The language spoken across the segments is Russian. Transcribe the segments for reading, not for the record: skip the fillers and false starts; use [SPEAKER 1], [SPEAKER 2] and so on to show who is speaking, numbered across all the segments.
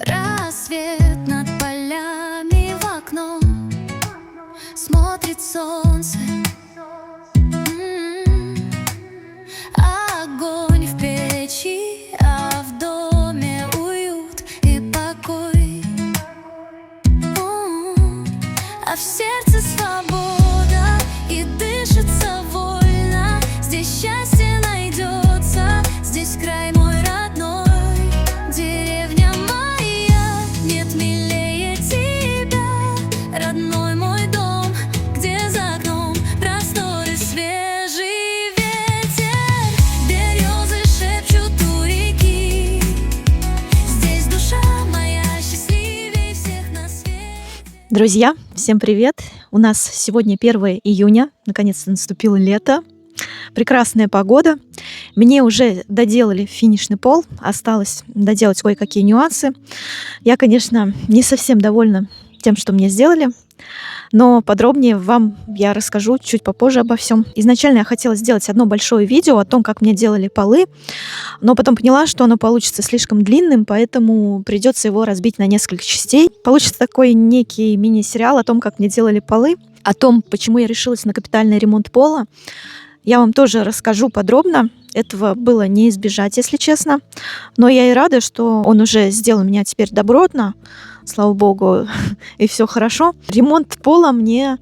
[SPEAKER 1] Рассвет над полями в окно, смотрит солнце. Огонь в печи, а в доме уют и покой. А в сердце свобода, и дышится вольно. Здесь счастье найдется, здесь край мой родной. Деревня моя, нет милее тебя. Родной мой дом, где за окном просторы, свежий ветер. Березы шепчут у реки. Здесь душа моя счастливее всех на свете.
[SPEAKER 2] Друзья, всем привет! У нас сегодня 1 июня, наконец-то наступило лето. Прекрасная погода. Мне уже доделали финишный пол, осталось доделать кое-какие нюансы. Я, конечно, не совсем довольна тем, что мне сделали, но подробнее вам я расскажу чуть попозже обо всем. Изначально я хотела сделать одно большое видео о том, как мне делали полы, но потом поняла, что оно получится слишком длинным, поэтому придется его разбить на несколько частей. Получится такой некий мини-сериал о том, как мне делали полы, о том, почему я решилась на капитальный ремонт пола. Я вам тоже расскажу подробно. Этого было не избежать, если честно. Но я и рада, что он уже сделал меня теперь добротно. Слава богу, и все хорошо. Ремонт пола мне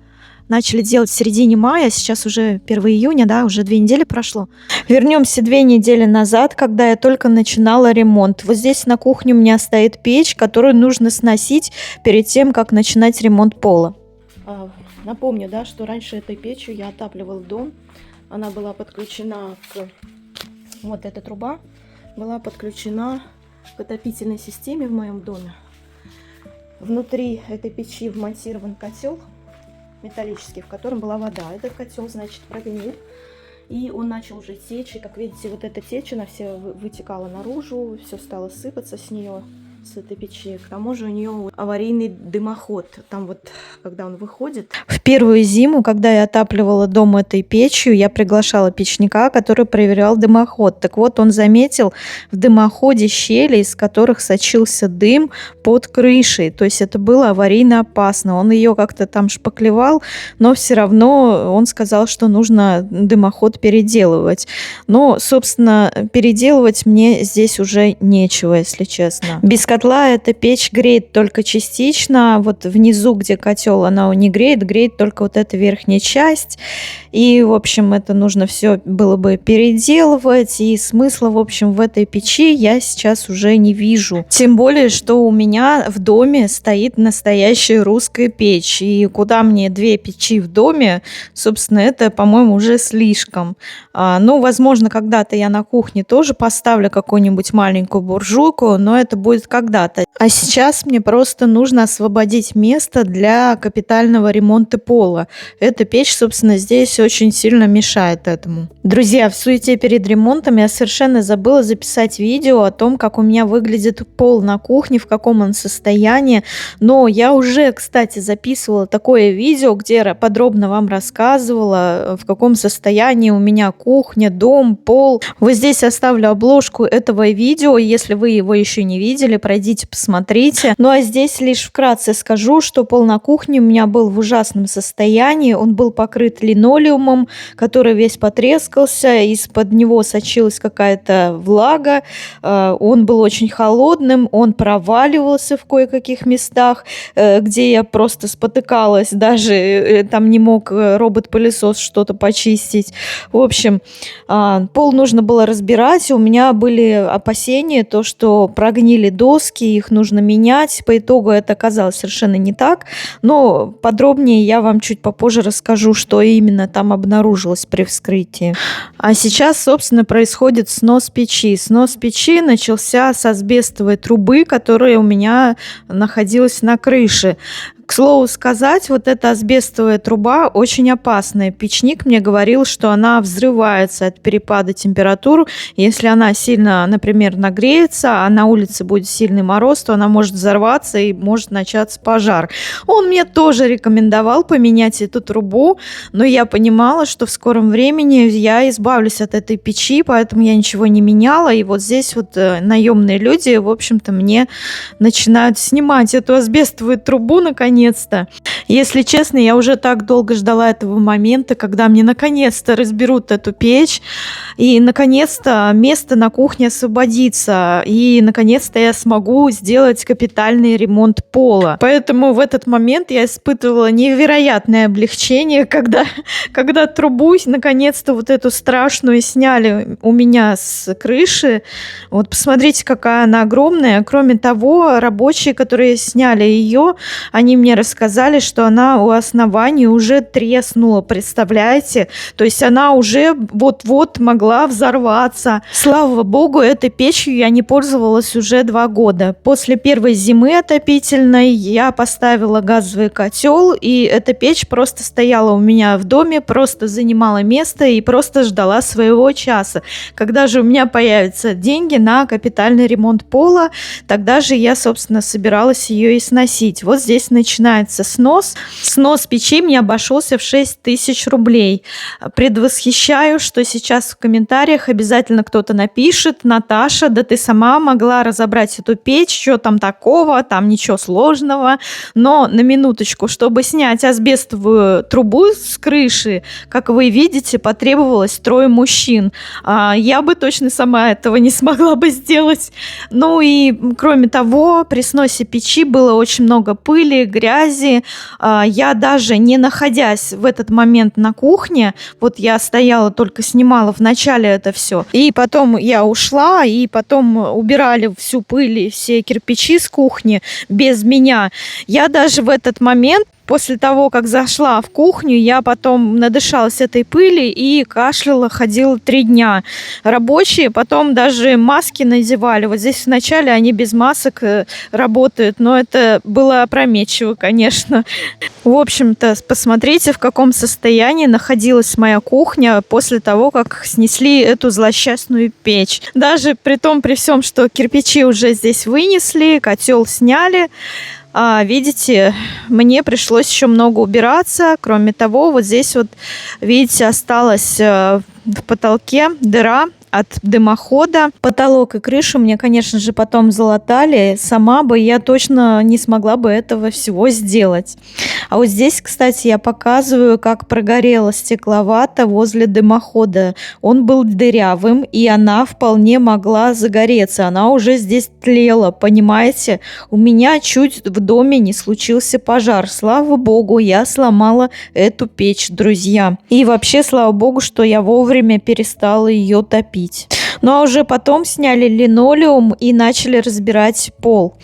[SPEAKER 2] начали делать в середине мая. Сейчас уже 1 июня, да, уже 2 недели прошло. Вернемся 2 недели назад, когда я только начинала ремонт. Вот здесь на кухне у меня стоит печь, которую нужно сносить перед тем, как начинать ремонт пола. Напомню, да, что раньше этой печью я отапливала дом. Она была подключена к... Вот эта труба была подключена к отопительной системе в моем доме. Внутри этой печи вмонтирован котел металлический, в котором была вода. Этот котел, значит, прогнил. И он начал уже течь. И, как видите, вот эта течь, она вся вытекала наружу. Все стало сыпаться с нее, с этой печи. К тому же у нее аварийный дымоход. Там вот, когда он выходит. В первую зиму, когда я отапливала дом этой печью, я приглашала печника, который проверял дымоход. Так вот, он заметил в дымоходе щели, из которых сочился дым под крышей. То есть это было аварийно опасно. Он ее как-то там шпаклевал, но все равно он сказал, что нужно дымоход переделывать. Но, собственно, переделывать мне здесь уже нечего, если честно. Без котла эта печь греет только частично. Вот внизу, где котел, она не греет, греет только вот эта верхняя часть. И, в общем, это нужно все было бы переделывать. И смысла, в общем, в этой печи я сейчас уже не вижу. Тем более, что у меня в доме стоит настоящая русская печь. И куда мне 2 печи в доме, собственно, это, по-моему, уже слишком. Ну, возможно, когда-то я на кухне тоже поставлю какую-нибудь маленькую буржуйку, но это будет когда-то. А сейчас мне просто нужно освободить место для капитального ремонта пола. Эта печь, собственно, здесь очень сильно мешает этому. Друзья, в суете перед ремонтом я совершенно забыла записать видео о том, как у меня выглядит пол на кухне, в каком он состоянии. Но я уже, кстати, записывала такое видео, где подробно вам рассказывала, в каком состоянии у меня кухня, дом, пол. Вот здесь оставлю обложку этого видео. Если вы его еще не видели, пройдите, посмотрите. Ну а здесь лишь вкратце скажу, что пол на кухне у меня был в ужасном состоянии. Он был покрыт линолеумом, который весь потрескался, из-под него сочилась какая-то влага. Он был очень холодным, он проваливался в кое-каких местах, где я просто спотыкалась, даже там не мог робот-пылесос что-то почистить. В общем, пол нужно было разбирать. У меня были опасения, то, что прогнили доски, их нужно менять. По итогу это оказалось совершенно не так. Но подробнее я вам чуть попозже расскажу, что именно там обнаружилось при вскрытии. А сейчас, собственно, происходит снос печи. Снос печи начался с асбестовой трубы, которая у меня находилась на крыше. К слову сказать, вот эта асбестовая труба очень опасная. Печник мне говорил, что она взрывается от перепада температур. Если она сильно, например, нагреется, а на улице будет сильный мороз, то она может взорваться и может начаться пожар. Он мне тоже рекомендовал поменять эту трубу, но я понимала, что в скором времени я избавлюсь от этой печи, поэтому я ничего не меняла. И вот здесь вот наемные люди, в общем-то, мне начинают снимать эту асбестовую трубу наконец-то. Если честно, я уже так долго ждала этого момента, когда мне наконец-то разберут эту печь, и наконец-то место на кухне освободится, и наконец-то я смогу сделать капитальный ремонт пола. Поэтому в этот момент я испытывала невероятное облегчение, когда трубу наконец-то вот эту страшную сняли у меня с крыши. Вот посмотрите, какая она огромная. Кроме того, рабочие, которые сняли ее, они мне рассказали, что она у основания уже треснула, представляете? То есть она уже вот-вот могла взорваться. Слава богу, этой печью я не пользовалась уже 2 года. После первой зимы отопительной я поставила газовый котел, и эта печь просто стояла у меня в доме, просто занимала место и просто ждала своего часа. Когда же у меня появятся деньги на капитальный ремонт пола, тогда же я, собственно, собиралась ее и сносить. Вот здесь начинается снос. Снос печи мне обошелся в 6 тысяч рублей. Предвосхищаю, что сейчас в комментариях обязательно кто-то напишет: Наташа, да ты сама могла разобрать эту печь, что там такого, там ничего сложного. Но на минуточку, чтобы снять асбестовую трубу с крыши, как вы видите, потребовалось 3 мужчин. Я бы точно сама этого не смогла бы сделать. Ну и кроме того, при сносе печи было очень много пыли, грязи. Я даже не находясь в этот момент на кухне, вот я стояла, только снимала вначале это все, и потом я ушла, и потом убирали всю пыль и все кирпичи с кухни без меня. Я даже в этот момент, после того, как зашла в кухню, я потом надышалась этой пыли и кашляла, ходила 3 дня. Рабочие потом даже маски надевали. Вот здесь вначале они без масок работают, но это было опрометчиво, конечно. В общем-то, посмотрите, в каком состоянии находилась моя кухня после того, как снесли эту злосчастную печь. Даже при всем, что кирпичи уже здесь вынесли, котел сняли, видите, мне пришлось еще много убираться. Кроме того, вот здесь вот, видите, осталась в потолке дыра от дымохода. Потолок и крышу мне, конечно же, потом залатали. Сама бы я точно не смогла бы этого всего сделать. А вот здесь, кстати, я показываю, как прогорела стекловата возле дымохода. Он был дырявым, и она вполне могла загореться. Она уже здесь тлела, понимаете? У меня чуть в доме не случился пожар. Слава богу, я сломала эту печь, друзья. И вообще, слава богу, что я вовремя перестала ее топить. Ну а уже потом сняли линолеум и начали разбирать пол.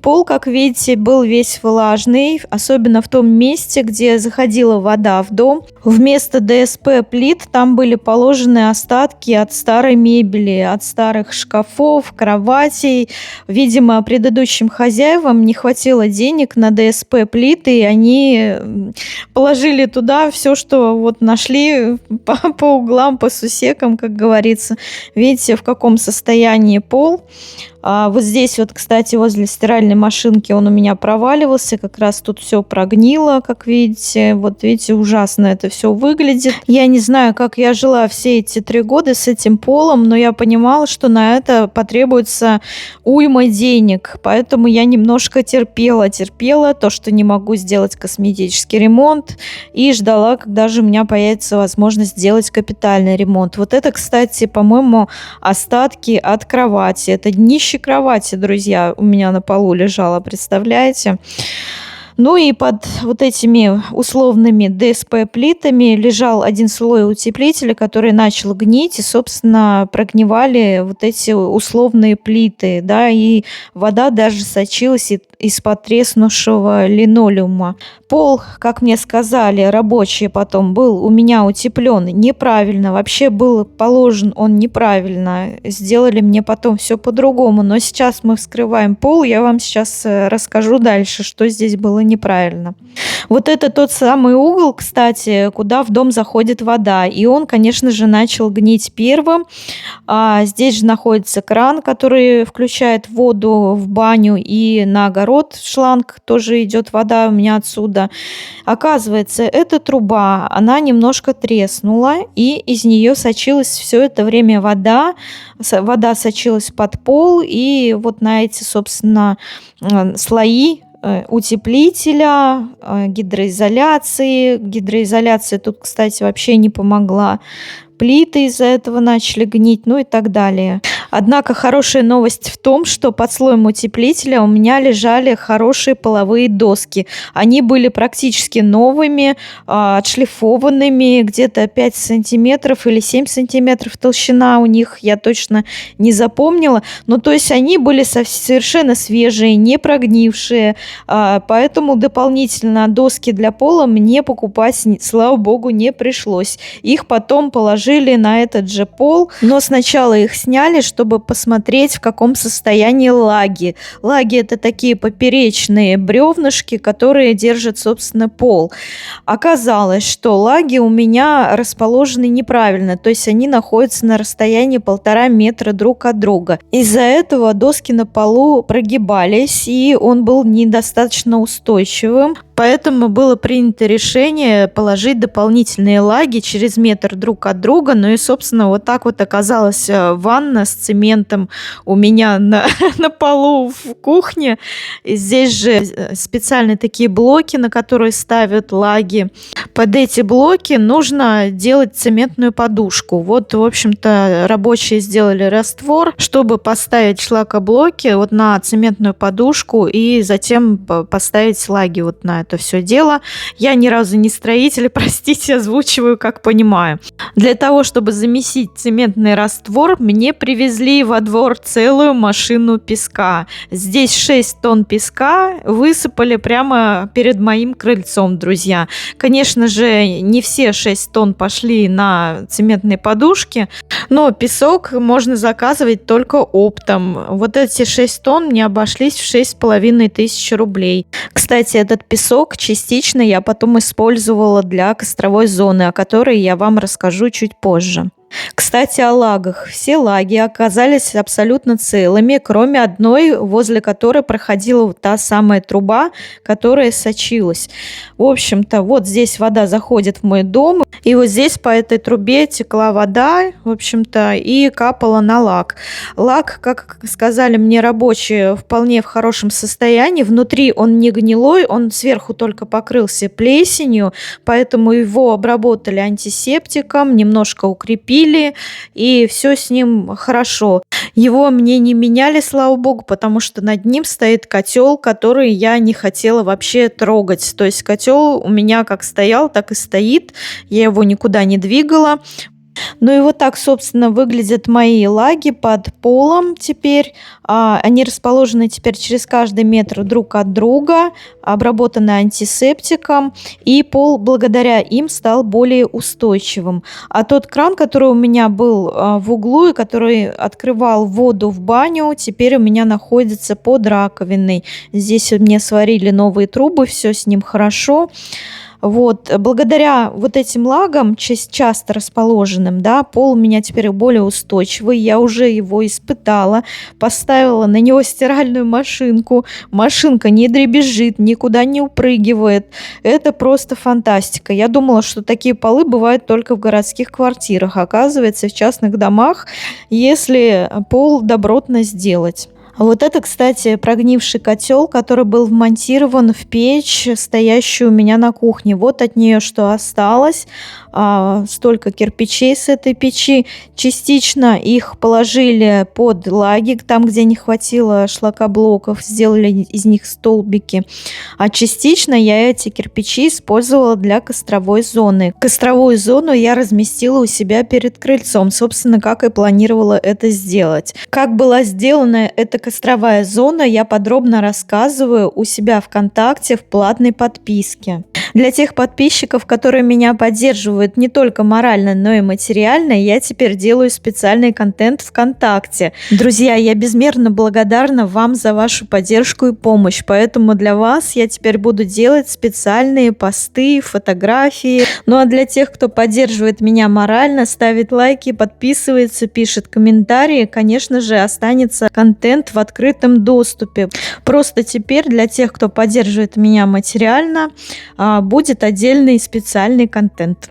[SPEAKER 2] Пол, как видите, был весь влажный, особенно в том месте, где заходила вода в дом. Вместо ДСП плит там были положены остатки от старой мебели, от старых шкафов, кроватей. Видимо, предыдущим хозяевам не хватило денег на ДСП плиты, и они положили туда все, что вот нашли по углам, по сусекам, как говорится. Видите, в каком состоянии пол. Вот здесь вот, кстати, возле стиральной машинки он у меня проваливался, как раз тут все прогнило, как видите. Вот видите, ужасно это все выглядит. Я не знаю, как я жила все эти 3 года с этим полом, но я понимала, что на это потребуется уйма денег, поэтому я немножко терпела то, что не могу сделать косметический ремонт, и ждала, когда же у меня появится возможность сделать капитальный ремонт. Вот это, кстати, по-моему, остатки от кровати. Это днище кровати, друзья, у меня на полу лежала, представляете? Ну и под вот этими условными ДСП-плитами лежал один слой утеплителя, который начал гнить, и, собственно, прогнивали вот эти условные плиты, да, и вода даже сочилась из-под треснувшего линолеума. Пол, как мне сказали рабочие потом, был у меня утеплен неправильно, вообще был положен он неправильно, сделали мне потом все по-другому, но сейчас мы вскрываем пол, я вам сейчас расскажу дальше, что здесь было неправильно. Вот это тот самый угол, кстати, куда в дом заходит вода. И он, конечно же, начал гнить первым. Здесь же находится кран, который включает воду в баню, и на огород шланг тоже идет вода у меня отсюда. Оказывается, эта труба, она немножко треснула, и из нее сочилась все это время вода. Вода сочилась под пол, и вот на эти, собственно, слои утеплителя, гидроизоляции. Гидроизоляция тут, кстати, вообще не помогла. Плиты из-за этого начали гнить, ну и так далее. Однако хорошая новость в том, что под слоем утеплителя у меня лежали хорошие половые доски. Они были практически новыми, отшлифованными, где-то 5 сантиметров или 7 сантиметров толщина у них, я точно не запомнила. Ну, то есть они были совершенно свежие, не прогнившие, поэтому дополнительно доски для пола мне покупать, слава богу, не пришлось. Их потом положили на этот же пол, но сначала их сняли, чтобы посмотреть, в каком состоянии лаги. Лаги — это такие поперечные бревнышки, которые держат, собственно, пол. Оказалось, что лаги у меня расположены неправильно, то есть они находятся на расстоянии 1,5 метра друг от друга. Из-за этого доски на полу прогибались, и он был недостаточно устойчивым. Поэтому было принято решение положить дополнительные лаги через метр друг от друга. Ну и, собственно, вот так вот оказалась ванна с цементом у меня на полу в кухне. И здесь же специальные такие блоки, на которые ставят лаги. Под эти блоки нужно делать цементную подушку. Вот, в общем-то, рабочие сделали раствор, чтобы поставить шлакоблоки вот на цементную подушку и затем поставить лаги вот на это все дело. Я ни разу не строитель, простите, озвучиваю, как понимаю. Для того, чтобы замесить цементный раствор, мне привезли во двор целую машину песка. Здесь 6 тонн песка высыпали прямо перед моим крыльцом, друзья. Конечно же, не все 6 тонн пошли на цементные подушки, но песок можно заказывать только оптом. Вот эти 6 тонн мне обошлись в 6500 рублей. Кстати, этот песок частично я потом использовала для костровой зоны, о которой я вам расскажу чуть позже. Кстати, о лагах. Все лаги оказались абсолютно целыми, кроме одной, возле которой проходила вот та самая труба, которая сочилась. В общем-то, вот здесь вода заходит в мой дом, и вот здесь по этой трубе текла вода, в общем-то, и капала на лаг. Лаг, как сказали мне рабочие, вполне в хорошем состоянии. Внутри он не гнилой, он сверху только покрылся плесенью, поэтому его обработали антисептиком, немножко укрепили, и все с ним хорошо. Его мне не меняли, слава богу, потому что над ним стоит котел, который я не хотела вообще трогать. То есть котел у меня как стоял, так и стоит. Я его никуда не двигала. Ну и вот так, собственно, выглядят мои лаги под полом теперь. Они расположены теперь через каждый метр друг от друга, обработаны антисептиком, и пол благодаря им стал более устойчивым. А тот кран, который у меня был в углу и который открывал воду в баню, теперь у меня находится под раковиной. Здесь мне сварили новые трубы, все с ним хорошо. Вот, благодаря вот этим лагам, часто расположенным, да, пол у меня теперь более устойчивый. Я уже его испытала, поставила на него стиральную машинку. Машинка не дребезжит, никуда не упрыгивает. Это просто фантастика. Я думала, что такие полы бывают только в городских квартирах. Оказывается, в частных домах, если пол добротно сделать. Вот это, кстати, прогнивший котел, который был вмонтирован в печь, стоящую у меня на кухне. Вот от нее что осталось. Столько кирпичей с этой печи. Частично их положили под лаги, там, где не хватило шлакоблоков, сделали из них столбики. А частично я эти кирпичи использовала для костровой зоны. Костровую зону я разместила у себя перед крыльцом, собственно, как и планировала это сделать. Как была сделана эта костровая зона, я подробно рассказываю у себя ВКонтакте в платной подписке. Для тех подписчиков, которые меня поддерживают не только морально, но и материально, я теперь делаю специальный контент ВКонтакте. Друзья, я безмерно благодарна вам за вашу поддержку и помощь, поэтому для вас я теперь буду делать специальные посты, фотографии. Ну а для тех, кто поддерживает меня морально, ставит лайки, подписывается, пишет комментарии, конечно же, останется контент в открытом доступе. Просто теперь для тех, кто поддерживает меня материально, будет отдельный специальный контент.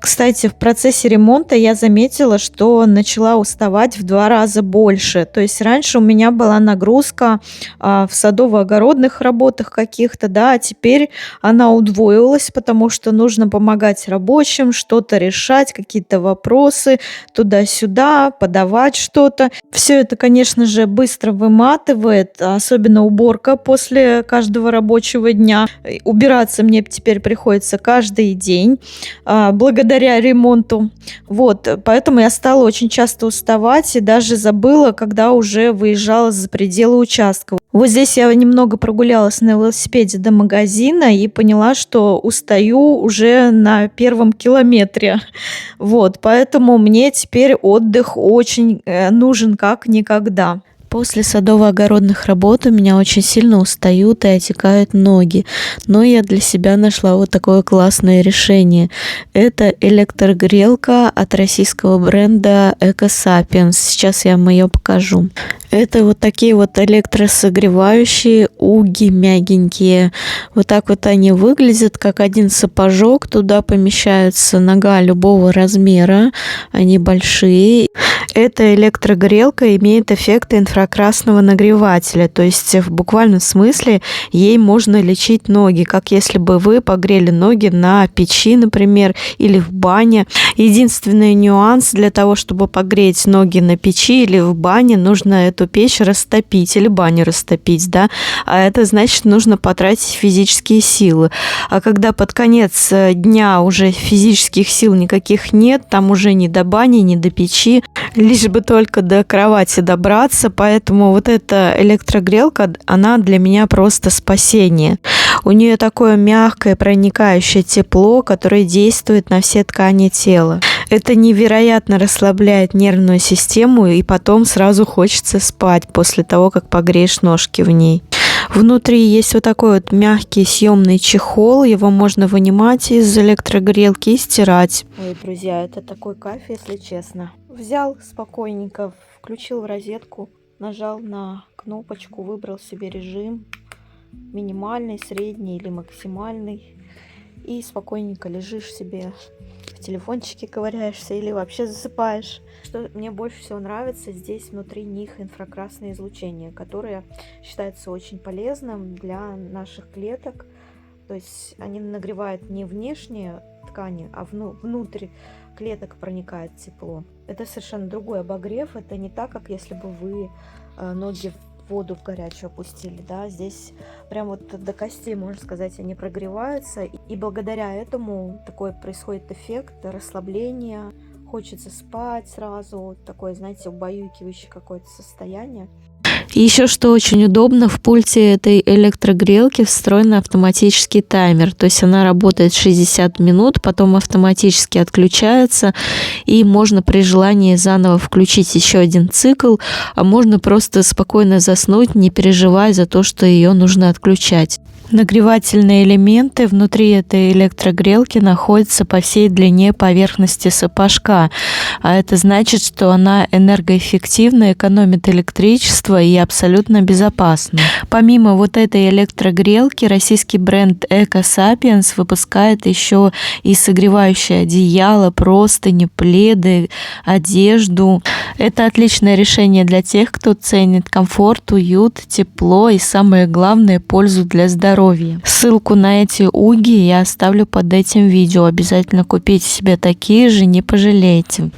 [SPEAKER 2] Кстати, в процессе ремонта я заметила, что начала уставать в 2 раза больше. То есть раньше у меня была нагрузка в садово-огородных работах каких-то, да, а теперь она удвоилась, потому что нужно помогать рабочим, что-то решать, какие-то вопросы туда-сюда, подавать что-то. Все это, конечно же, быстро выматывает, особенно уборка после каждого рабочего дня. Убираться мне теперь приходится каждый день. Благодаря ремонту. Вот, поэтому я стала очень часто уставать и даже забыла, когда уже выезжала за пределы участка. Вот здесь я немного прогулялась на велосипеде до магазина и поняла, что устаю уже на 1 километре. Вот, поэтому мне теперь отдых очень нужен как никогда. После садово-огородных работ у меня очень сильно устают и отекают ноги. Но я для себя нашла вот такое классное решение. Это электрогрелка от российского бренда EcoSapiens. Сейчас я вам ее покажу. Это вот такие вот электросогревающие уги мягенькие. Вот так вот они выглядят, как один сапожок. Туда помещается нога любого размера. Они большие. Эта электрогрелка имеет эффект инфракрасного нагревателя. То есть в буквальном смысле ей можно лечить ноги, как если бы вы погрели ноги на печи, например, или в бане. Единственный нюанс: для того, чтобы погреть ноги на печи или в бане, нужно эту печь растопить или баню растопить, да, а это значит, нужно потратить физические силы. А когда под конец дня уже физических сил никаких нет, там уже ни до бани, ни до печи, лишь бы только до кровати добраться, поэтому вот эта электрогрелка, она для меня просто спасение. У нее такое мягкое, проникающее тепло, которое действует на все ткани тела. Это невероятно расслабляет нервную систему, и потом сразу хочется спать после того, как погреешь ножки в ней. Внутри есть вот такой вот мягкий съемный чехол, его можно вынимать из электрогрелки и стирать. Ой, друзья, это такой кайф, если честно. Взял спокойненько, включил в розетку, нажал на кнопочку, выбрал себе режим минимальный, средний или максимальный, и спокойненько лежишь себе в телефончике, ковыряешься или вообще засыпаешь. Что мне больше всего нравится, здесь внутри них инфракрасное излучение, которое считается очень полезным для наших клеток. То есть они нагревают не внешние ткани, а внутрь клеток проникает тепло. Это совершенно другой обогрев. Это не так, как если бы вы ноги в воду в горячую опустили, да, здесь прям вот до костей, можно сказать, они прогреваются, и благодаря этому такой происходит эффект расслабления, хочется спать сразу, такое, знаете, убаюкивающее какое-то состояние. И еще что очень удобно, в пульте этой электрогрелки встроен автоматический таймер, то есть она работает 60 минут, потом автоматически отключается, и можно при желании заново включить еще один цикл, а можно просто спокойно заснуть, не переживая за то, что ее нужно отключать. Нагревательные элементы внутри этой электрогрелки находятся по всей длине поверхности сапожка, а это значит, что она энергоэффективна, экономит электричество и абсолютно безопасна. Помимо вот этой электрогрелки, российский бренд EcoSapiens выпускает еще и согревающее одеяло, простыни, пледы, одежду. Это отличное решение для тех, кто ценит комфорт, уют, тепло и, самое главное, пользу для здоровья. Ссылку на эти уги я оставлю под этим видео. Обязательно купите себе такие же, не пожалеете.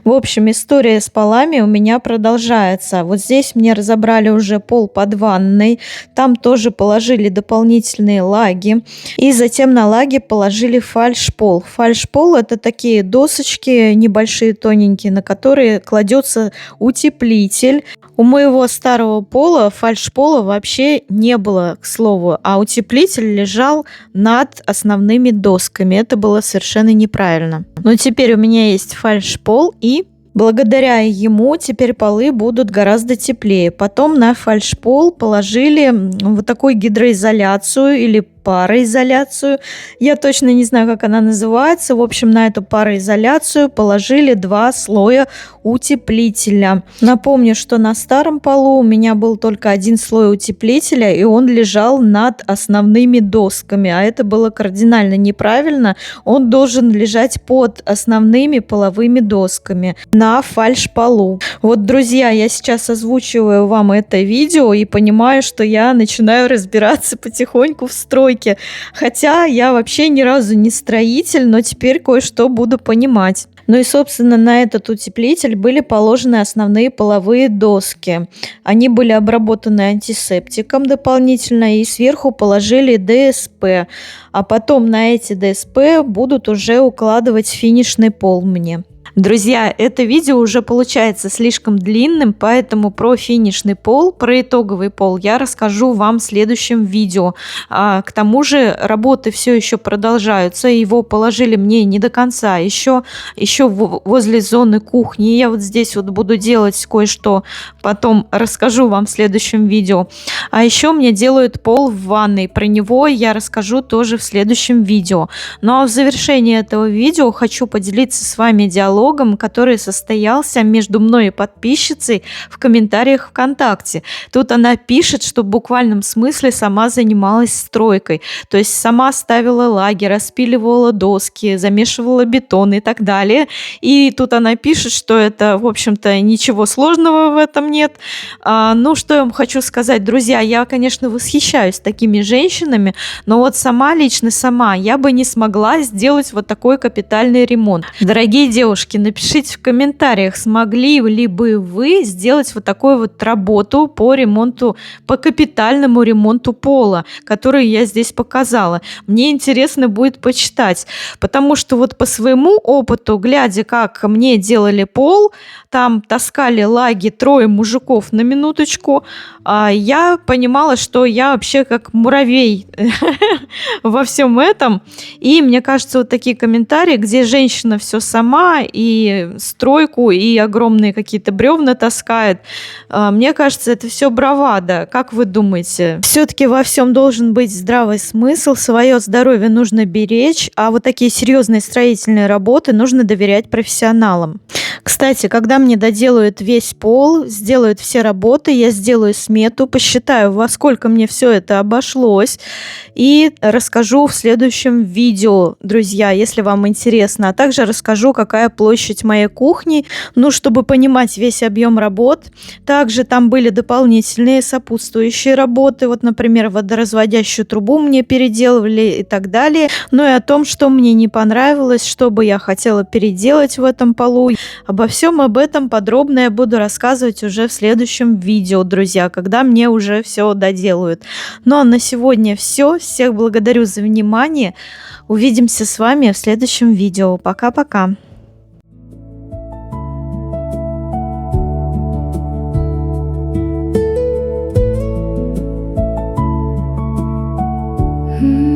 [SPEAKER 2] В общем, история с полами у меня продолжается. Вот здесь мне разобрали уже пол под ванной. Там тоже положили дополнительные лаги. И затем на лаги положили фальшпол. Фальшпол — это такие досочки небольшие, тоненькие, на которые кладется утеплитель. У моего старого пола фальшпола вообще не было, к слову, а утеплитель лежал над основными досками. Это было совершенно неправильно. Но теперь у меня есть фальшпол, и благодаря ему теперь полы будут гораздо теплее. Потом на фальшпол положили вот такую гидроизоляцию или пароизоляцию. Я точно не знаю, как она называется. В общем, на эту пароизоляцию положили 2 слоя утеплителя. Напомню, что на старом полу у меня был только 1 слой утеплителя, и он лежал над основными досками, а это было кардинально неправильно. Он должен лежать под основными половыми досками на фальшполу. Вот, друзья, я сейчас озвучиваю вам это видео и понимаю, что я начинаю разбираться потихоньку в стройке. Хотя я вообще ни разу не строитель, но теперь кое-что буду понимать. Ну и, собственно, на этот утеплитель были положены основные половые доски. Они были обработаны антисептиком дополнительно и сверху положили ДСП. А потом на эти ДСП будут уже укладывать финишный пол мне. Друзья, это видео уже получается слишком длинным, поэтому про финишный пол, про итоговый пол я расскажу вам в следующем видео. К тому же работы все еще продолжаются, его положили мне не до конца, еще возле зоны кухни. Я вот здесь вот буду делать кое-что, потом расскажу вам в следующем видео. А еще мне делают пол в ванной, про него я расскажу тоже в следующем видео. Ну а в завершении этого видео хочу поделиться с вами диалогом, который состоялся между мной и подписчицей в комментариях ВКонтакте. Тут она пишет, что в буквальном смысле сама занималась стройкой, то есть сама ставила лаги, распиливала доски, замешивала бетон и так далее. И тут она пишет, что это, в общем-то, ничего сложного в этом нет. Ну, что я вам хочу сказать, друзья, я, конечно, восхищаюсь такими женщинами, но вот лично сама, я бы не смогла сделать вот такой капитальный ремонт. Дорогие девушки, напишите в комментариях, смогли ли бы вы сделать вот такую вот работу по ремонту, по капитальному ремонту пола, который я здесь показала. Мне интересно будет почитать, потому что вот по своему опыту, глядя, как мне делали пол, там таскали лаги 3 мужиков на минуточку, я понимала, что я вообще как муравей во всем этом. И мне кажется, вот такие комментарии, где женщина все сама, и стройку, и огромные какие-то бревна таскает, мне кажется, это все бравада. Как вы думаете? Все-таки во всем должен быть здравый смысл, свое здоровье нужно беречь, а вот такие серьезные строительные работы нужно доверять профессионалам. Кстати, когда мне доделают весь пол, сделают все работы, я сделаю смету, посчитаю, во сколько мне все это обошлось, и расскажу в следующем видео, друзья, если вам интересно. А также расскажу, какая площадь моей кухни, чтобы понимать весь объем работ. Также там были дополнительные сопутствующие работы, вот, например, водоразводящую трубу мне переделывали и так далее. Ну и о том, что мне не понравилось, что бы я хотела переделать в этом полу. Обо всем об этом подробно я буду рассказывать уже в следующем видео, друзья, когда мне уже все доделают. Ну а на сегодня все. Всех благодарю за внимание. Увидимся с вами в следующем видео. Пока-пока.
[SPEAKER 1] Mm-hmm.